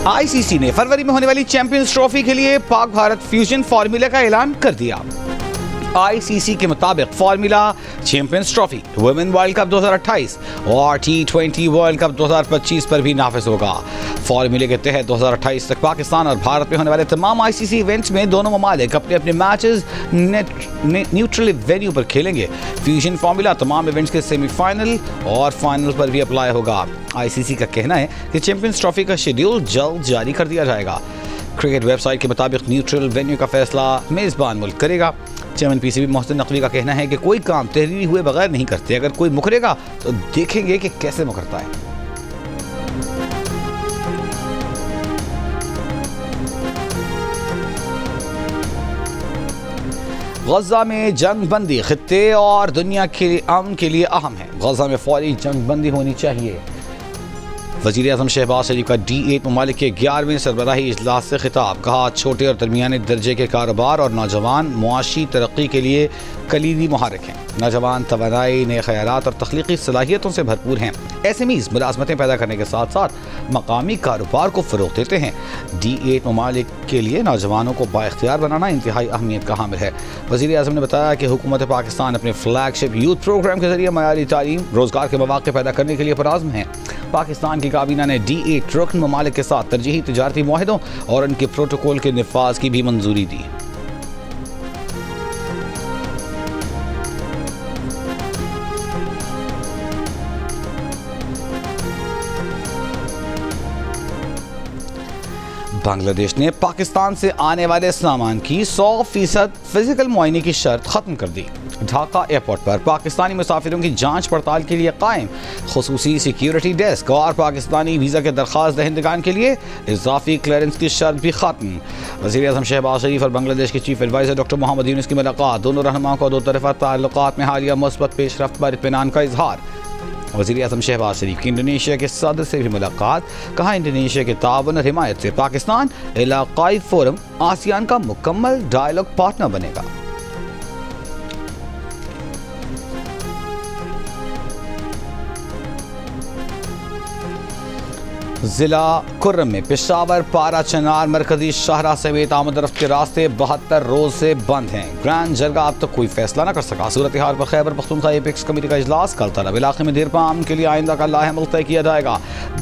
ICC ने फरवरी में होने वाली चैंपियंस ट्रॉफी के लिए पाक भारत फ्यूजन फार्मूला का ऐलान कर दिया। आईसीसी के मुताबिक formula champions trophy, women world cup 2028 और T20 वर्ल्ड कप 2025 पर भी नाफिज होगा। फार्मूले के तहत 2028 तक पाकिस्तान और भारत में होने वाले तमाम आईसीसी इवेंट्स में दोनों ममालिक अपने अपने मैचेस न्यूट्रल वेन्यू पर खेलेंगे। फ्यूजन फार्मूला तमाम इवेंट्स के सेमीफाइनल और फाइनल पर भी अप्लाई होगा। आईसीसी का कहना है कि चैंपियंस ट्रॉफी का शेड्यूल जल्द जारी कर दिया जाएगा। क्रिकेट वेबसाइट के मुताबिक न्यूट्रल वेन्यू का फैसला मेज़बान मुल्क करेगा। चेयरमैन पीसीबी मोहसिन नकवी का कहना है कि कोई काम तहरीरी हुए बगैर नहीं करते, अगर कोई मुकरेगा तो देखेंगे कि कैसे मुकरता है। गजा में जंग बंदी खित्ते और दुनिया के अमन के लिए अहम है। गजा में फौरी जंग बंदी होनी चाहिए। वज़ीर आज़म शहबाज शरीफ का D8 ममालिक के 11वें सरबराही इजलास से खिताब। कहा, छोटे और दरमियाने दर्जे के कारोबार और नौजवान मुआशी तरक्की के लिए कलीदी मुहारिक हैं। नौजवान तवानाई, नए ख़यालात और तख्लीकी सलाहियतों से भरपूर हैं। SMEs मुलाज़मतें पैदा करने के साथ साथ मकामी कारोबार को फ़रोग़ देते हैं। D8 ममालिक के लिए नौजवानों को बाइख्तियार बनाना इंतहाई अहमियत का हामिल है। वज़ीर आज़म ने बताया कि हुकूमत पाकिस्तान अपने फ्लैगशिप यूथ प्रोग्राम के ज़रिए मयारी तालीम, रोज़गार के मौक़े पैदा करने के लिए पुरअज़्म है। पाकिस्तान की काबीना ने D8 रुकन ममालिक के साथ तरजीही तिजारती मुआहिदों और उनके प्रोटोकॉल के निफाज की भी मंजूरी दी। बांग्लादेश ने पाकिस्तान से आने वाले सामान की 100% फिजिकल मुआयने की शर्त खत्म कर दी। ढाका एयरपोर्ट पर पाकिस्तानी मुसाफिरों की जांच पड़ताल के लिए कायम खुसूसी सिक्योरिटी डेस्क और पाकिस्तानी वीज़ा के दरख्वास्त दहिंदगान के लिए इजाफी क्लियरेंस की शर्त भी खत्म। वज़ीर आज़म शहबाज शरीफ और बांग्लादेश के chief adviser doctor Mohammad Yunus की मुलाकात। दोनों रहनुमाओं को दो तरफ़ा ताल्लुकात में हालिया मुस्बत पेशरफ्त पर इत्मीनान का इजहार। वज़ीर आज़म शहबाज शरीफ की इंडोनेशिया के सदर से भी मुलाकात। कहा, इंडोनेशिया के ताउन और हिमायत से पाकिस्तान इलाक़ाई फोरम आसियान का मुकम्मल डायलॉग पार्टनर बनेगा। जिला कुर्रम में पेशावर पारा चनार मरकजी शाहरा समेत आमद रफ्त के रास्ते 72 रोज से बंद हैं। ग्रैंड जरगा अब तक कोई फैसला न कर सका। सूरत हाल पर खैबर पख्तूनख्वा एपेक्स कमेटी का इजलास कल तलब। इलाके में देरपा अमन के लिए आइंदा का लाहेमल तय किया जाएगा।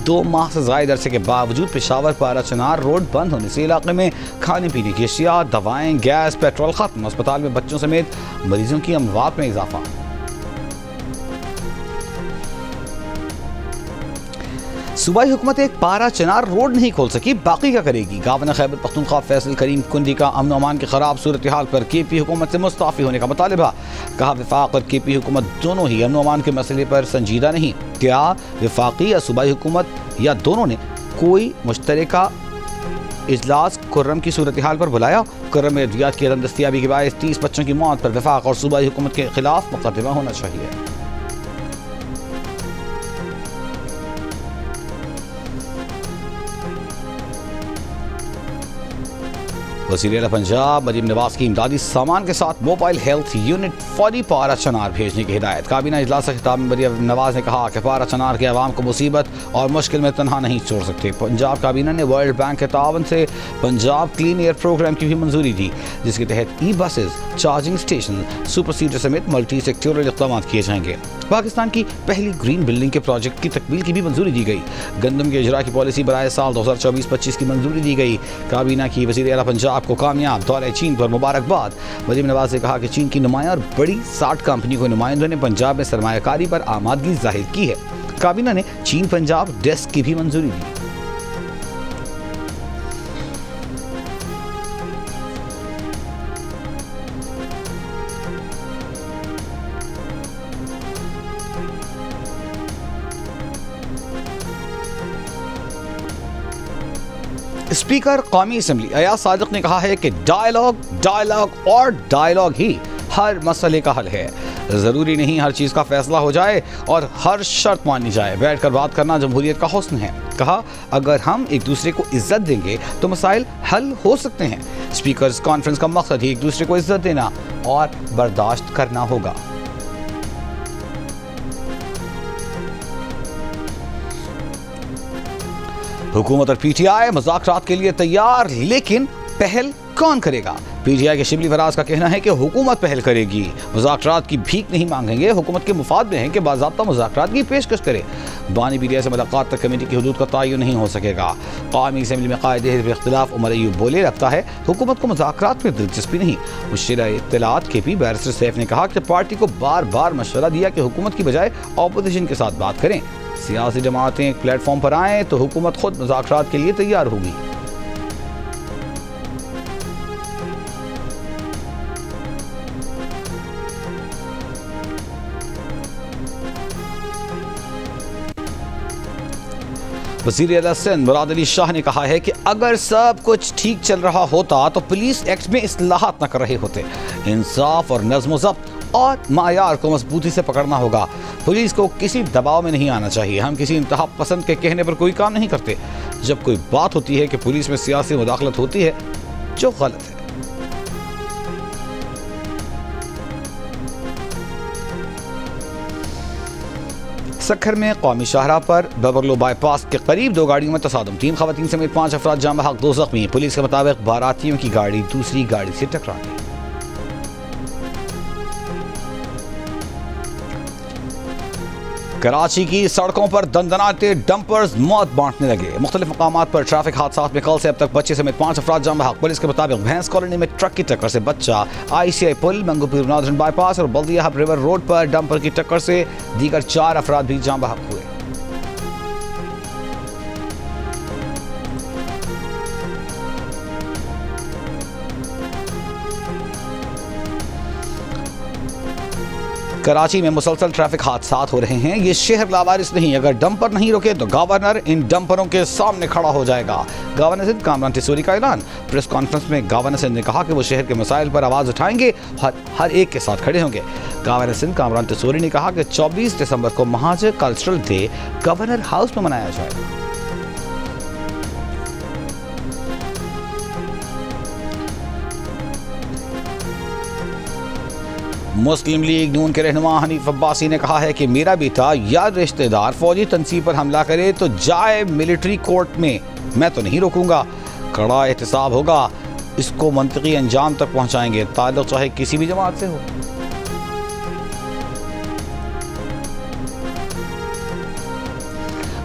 2 माह से ज़ायद अरसे के बावजूद पेशावर पारा चनार रोड बंद होने से इलाके में खाने पीने की अशिया, दवाएं, गैस, पेट्रोल खत्म। अस्पताल में बच्चों समेत मरीजों की अमवात में इजाफा। सूबाई हुकूमत एक पारा चनार रोड नहीं खोल सकी, बाकी क्या करेगी। गवर्नर खैबर पख्तूनख्वा फैसल करीम कुंडी का अमन अमान की खराब सूरत हाल पर KP हुकूमत से मुस्ताफ़ी होने का मुतालिबा। कहा, वफाक और KP हुकूमत दोनों ही अमन अमान के मसले पर संजीदा नहीं। क्या वफाकी या सूबाई हुकूमत या दोनों ने कोई मुश्तरका इजलास कुर्रम की सूरत हाल पर बुलाया? कुर्रम में अद्वियात की अदम दस्तियाबी के बायस 30 बच्चों की मौत पर वफाक और सूबाई हुकूमत के खिलाफ मुकदमा होना चाहिए। वज़ीर आला पंजाब मरीम नवाज की इमदादी सामान के साथ मोबाइल हेल्थ यूनिट फौरी पारा चनार भेजने की हिदायत। काबीना इजलास से खिताब में मरीम नवाज ने कहा कि पारा चनार के अवाम को मुसीबत और मुश्किल में तनहा नहीं छोड़ सकते। पंजाब काबीना ने वर्ल्ड बैंक के तावन से पंजाब क्लीन एयर प्रोग्राम की भी मंजूरी दी, जिसके तहत buses, charging station, super seeder समेत मल्टी सेक्टोरल इक़दाम किए जाएंगे। पाकिस्तान की पहली ग्रीन बिल्डिंग के प्रोजेक्ट की तकमील की भी मंजूरी दी गई। गंदम के इजरा की पॉलिसी बराए साल 2024-25 की मंजूरी दी गई। काबीना की वज़ीर आला पंजाब को कामयाब दौरे चीन पर मुबारकबाद। मरीम नवाज ने कहा कि चीन की नुमाया और बड़ी 60 कंपनियों के नुमाइंदों ने पंजाब में सरमायाकारी पर आमादगी जाहिर की है। काबीना ने चीन पंजाब डेस्क की भी मंजूरी दी। स्पीकर कौमी असम्बली अयाज सादिक ने कहा है कि डायलॉग और डायलॉग ही हर मसले का हल है। ज़रूरी नहीं हर चीज़ का फैसला हो जाए और हर शर्त मानी जाए। बैठ कर बात करना जमहूरियत का हुस्न है। कहा, अगर हम एक दूसरे को इज्जत देंगे तो मसाइल हल हो सकते हैं। स्पीकर्स कॉन्फ्रेंस का मकसद ही एक दूसरे को इज्जत देना और बर्दाश्त करना होगा। हुकूमत और पीटीआई मुज़ाकरात के लिए तैयार, लेकिन पहल कौन करेगा? पीटीआई के शिबली फराज का कहना है कि हुकूमत पहल करेगी, मुज़ाकरात की भीख नहीं मांगेंगे। हुकूमत के मुफाद में है कि बाज़ाब्ता मुज़ाकरात की पेशकश करे। बानी पीटीआई से मुलाकात तक कमेटी की हदूद का तयन नहीं हो सकेगा। कौमी असम्बली में कायदे हिज़्ब इख्तिलाफ उमर अय्यूब बोले, लगता है हुकूमत को मुज़ाकरात में दिलचस्पी नहीं। मुशीर इत्तलात KP बैरिस्टर सैफ ने कहा कि पार्टी को बार बार मशवरा दिया कि हुकूमत की बजाय अपोजिशन के साथ बात करें। सियासी जमातें एक प्लेटफॉर्म पर आएँ तो हुकूमत खुद मुज़ाकरात के लिए तैयार होगी। वज़ीर आला सिंध मुराद अली शाह ने कहा है कि अगर सब कुछ ठीक चल रहा होता तो पुलिस एक्ट में इस्लाहात न कर रहे होते। इंसाफ और नज़्म ज़ब्त और मायार को मजबूती से पकड़ना होगा। पुलिस को किसी दबाव में नहीं आना चाहिए। हम किसी इंतहा पसंद के कहने पर कोई काम नहीं करते। जब कोई बात होती है कि पुलिस में सियासी मुदाखलत होती है, जो गलत है। सक्खर में कौमी शाहराह पर बबरलो बाईपास के करीब 2 गाड़ियों में तसादुम, 3 खवातीन समेत 5 अफराद जाम बहक, 2 जख्मी। पुलिस के मुताबिक बारातियों की गाड़ी दूसरी गाड़ी से टकरा गई। कराची की सड़कों पर दंदनाते डंपर्स मौत बांटने लगे। मुख्तलिफ मकामात पर ट्रैफिक हादसात में कल से अब तक बच्चे समेत 5 अफराद जाम बहक। पुलिस के मुताबिक भैंस कॉलोनी में ट्रक की टक्कर से बच्चा, ICI पुल, मंगूपीर नादरन बाईपास और बल्दिया हब रिवर रोड पर डंपर की टक्कर से दीगर 4 अफराद भी जाम बहक हुए। कराची में मुसलसल ट्रैफिक हादसात हो रहे हैं। ये शहर लावारिस नहीं, अगर डंपर नहीं रुके तो गवर्नर इन डंपरों के सामने खड़ा हो जाएगा। गवर्नर सिंध कामरान टिसोरी का ऐलान। प्रेस कॉन्फ्रेंस में गवर्नर सिंध ने कहा कि वो शहर के मसाइल पर आवाज उठाएंगे, हर एक के साथ खड़े होंगे। गवर्नर सिंध कामरान टिसोरी ने कहा कि 24 दिसंबर को महाजर कल्चरल डे गवर्नर हाउस में मनाया जाएगा। मुस्लिम लीग नून के रहनुमा हनीफ अब्बासी ने कहा है कि मेरा बेटा या रिश्तेदार फौजी तनसीब पर हमला करे तो जाए मिलिट्री कोर्ट में, मैं तो नहीं रोकूंगा। कड़ा एहतसाब होगा, इसको मंतकी अंजाम तक पहुंचाएंगे, ताल्लुक चाहे किसी भी जमात से हो।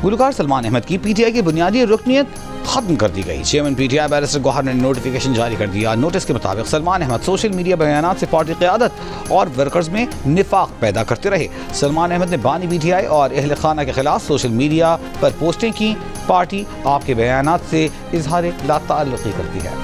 गुलकार सलमान अहमद की PTI की बुनियादी रुकनियत खत्म कर दी गई। चेयरमैन PTI बैरिस्टर गौहर ने नोटिफिकेशन जारी कर दिया। नोटिस के मुताबिक सलमान अहमद सोशल मीडिया बयानात से पार्टी क़यादत और वर्कर्स में निफाक पैदा करते रहे। सलमान अहमद ने बानी PTI और अहल खाना के खिलाफ सोशल मीडिया पर पोस्टें की। पार्टी आपके बयानात से इजहार लाताल्लुक़ी करती है।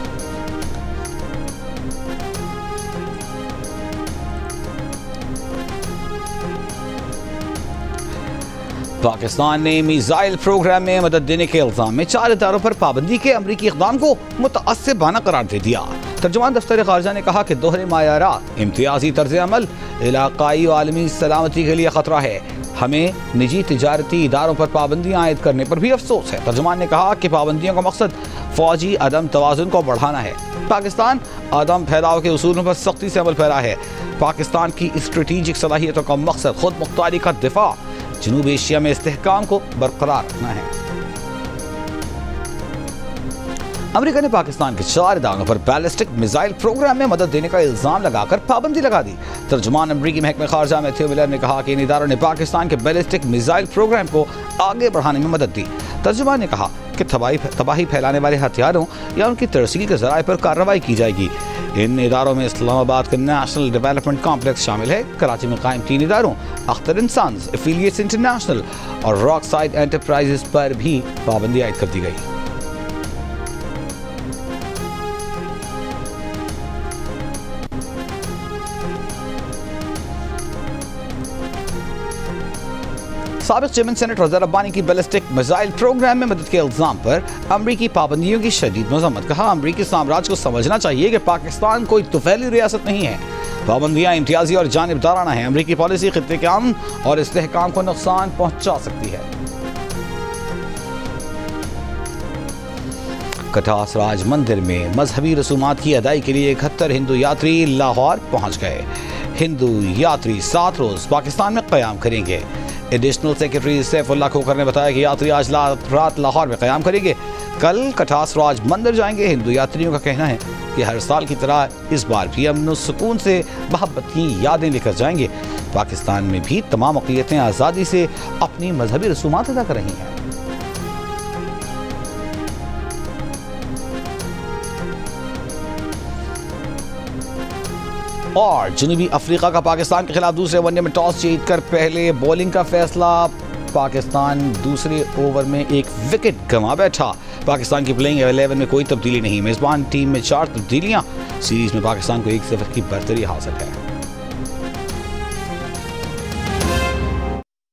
पाकिस्तान ने मिसाइल प्रोग्राम में मदद देने के इल्जाम में 4 इदारों पर पाबंदी के अमरीकी इक़दाम को मुतअस्सिबाना करार दे दिया। तर्जुमान दफ्तर ख़ारजा ने कहा कि दोहरे मायारात, इम्तियाजी तर्ज अमल इलाकाई व आलमी सलामती के लिए ख़तरा है। हमें निजी तिजारती इदारों पर पाबंदियाँ आयद करने पर भी अफसोस है। तर्जुमान ने कहा कि पाबंदियों का मकसद फौजी अदम तवाज़ुन को बढ़ाना है। पाकिस्तान अदम फैलाव के उसूलों पर सख्ती से अमल पैरा है। पाकिस्तान की स्ट्रेटेजिक सलाहियतों का मकसद खुद मुख्तारी का दिफा, जनूब एशिया में इस्तेहकाम को बरकरार रखना है। अमेरिका ने पाकिस्तान के 4 इदारों पर बैलिस्टिक मिसाइल प्रोग्राम में मदद देने का इल्जाम लगाकर पाबंदी लगा दी। तर्जुमान अमरीकी महकमे खारजा मैथ्यू मिलर ने कहा कि इन इदारों ने पाकिस्तान के बैलिस्टिक मिसाइल प्रोग्राम को आगे बढ़ाने में मदद दी। तर्जुमान ने कहा कि तबाही फैलाने वाले हथियारों या उनकी तरसील के जराए पर कार्रवाई की जाएगी। इन इदारों में इस्लामाबाद का नेशनल डेवलपमेंट कॉम्प्लेक्स शामिल है। कराची में कायम 3 इदारों अख्तर इंसान्स, एफिलिएट्स इंटरनेशनल और रॉक साइड एंटरप्राइजेस पर भी पाबंदी आयद कर दी गई। साबिक चेयरमैन सेनेट रज़ा रब्बानी की बैलिस्टिक मिसाइल प्रोग्राम में मदद के इल्जाम पर अमरीकी पाबंदियों की शदीद मज़म्मत। कहा, अमरीकी साम्राज्य को समझना चाहिए कि पाकिस्तान कोई तुफैली रियासत नहीं है। पाबंदियाँ इम्तियाजी और जानिबदाराना है। अमरीकी पॉलिसी खित्ते के अमन और इस्तेहकाम को नुकसान पहुँचा सकती है। कटास राज मंदिर में मजहबी रसूमात की अदाई के लिए 71 हिंदू यात्री लाहौर पहुँच गए। हिंदू यात्री 7 रोज पाकिस्तान में क़याम करेंगे। एडिशनल सेक्रेटरी सैफुल्लाह खोखर ने बताया कि यात्री आज रात लाहौर में क़याम करेंगे, कल कठास राज मंदिर जाएंगे। हिंदू यात्रियों का कहना है कि हर साल की तरह इस बार भी अमन सुकून से मोहब्बत की यादें लेकर जाएंगे। पाकिस्तान में भी तमाम अक़लियतें आज़ादी से अपनी मजहबी रसूमात अदा कर रही हैं। और जनूबी अफ्रीका का पाकिस्तान के खिलाफ दूसरे वनडे में टॉस जीतकर पहले बॉलिंग का फैसला। पाकिस्तान दूसरे ओवर में एक विकेट गंवा बैठा। पाकिस्तान की प्लेइंग 11 में कोई तब्दीली नहीं। मेजबान टीम में 4 तब्दीलियां। सीरीज में पाकिस्तान को 1-0 की बर्तरी हासिल है।